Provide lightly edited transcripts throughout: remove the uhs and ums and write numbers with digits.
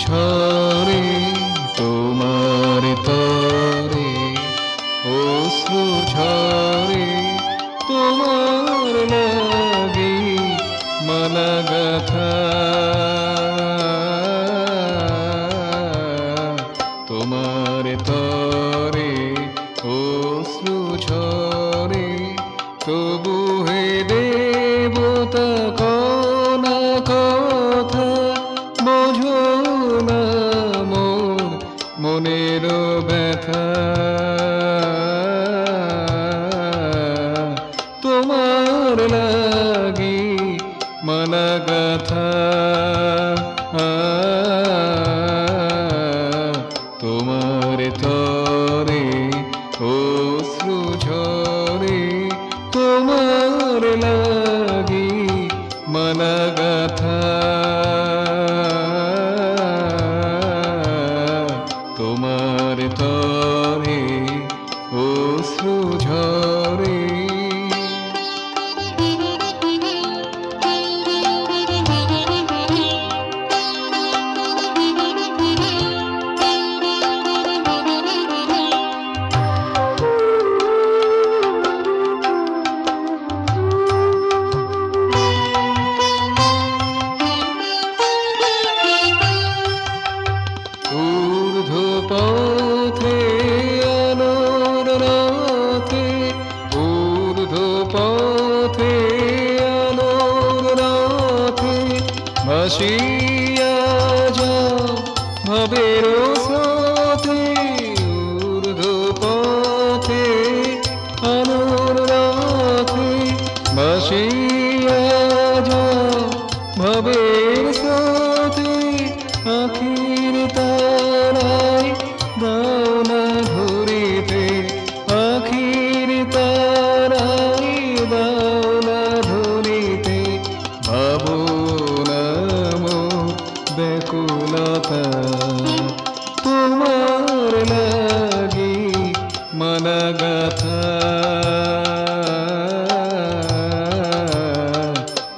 ঝরে তোমার তরে অশ্রু ঝরে তোমার লাগি মালা গাথা তোমার তরে অশ্রু ঝরে তবু হে দেবতা কোনা কথা বোঝো না মোর মনের ব্যথা তোমার লাগি মালা গাথা তোমার তরে অশ্রু ঝরে তোমার লাগি মালা গাথা তোমার তরে অশ্রু ঝরে পথে আলোর রাতে ঊর্ধ্ব পথে আলোর রাতে ভাসিয়া যাও ভবের স্রোতে ঊর্ধ্ব পথে আলোর রাতে ভাসিয়া যাও ভবের স্রোতে আখির তারাই দাও না ধরিতে আখির তারাই দাও না ধরিতে ভাবো না মোর ব্যাকুলতা তোমার লাগি মালা গাথা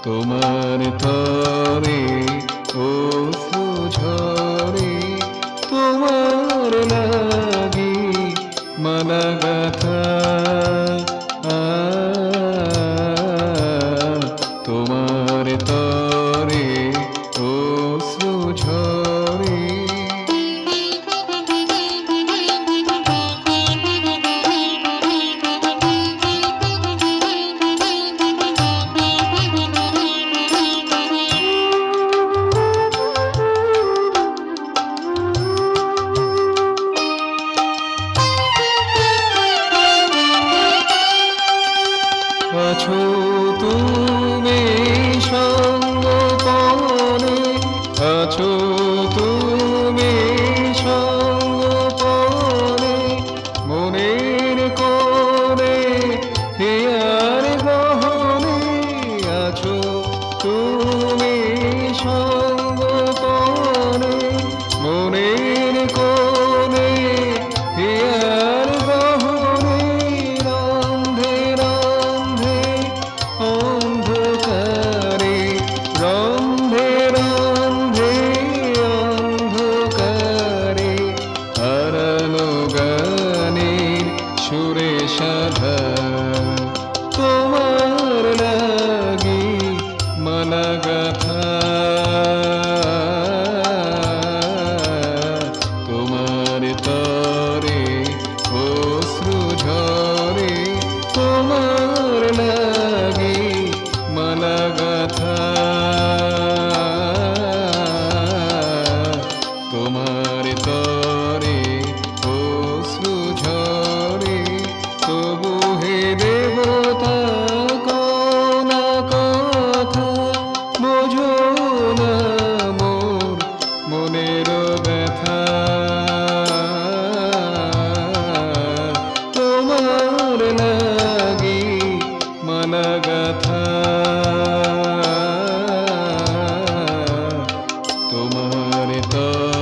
তোমার তরে অশ্রু ঝরে তোমার লাগি মালা গাথা তোমার তরে অশ্রু ঝরে আছো তুমি সঙ্গপনে আছো তুমি সঙ্গপনে মনের কোণে হিয়ার গহনে আছো তুমি সঙ্গপনে মনের কোণে হিয়ার গহনে রন্ধে রন্ধে অন্ধকারে রন্ধে রন্ধে অন্ধকারে হারানো গানের সুরে সাধা তোমার লাগি মালা গাথা তোমার তরে অশ্রু ঝরে তোমার লাগি মালা গাথা তোমার তরে অশ্রু ঝরে তবু হে দেবতা কোনা কথা তোমার তরে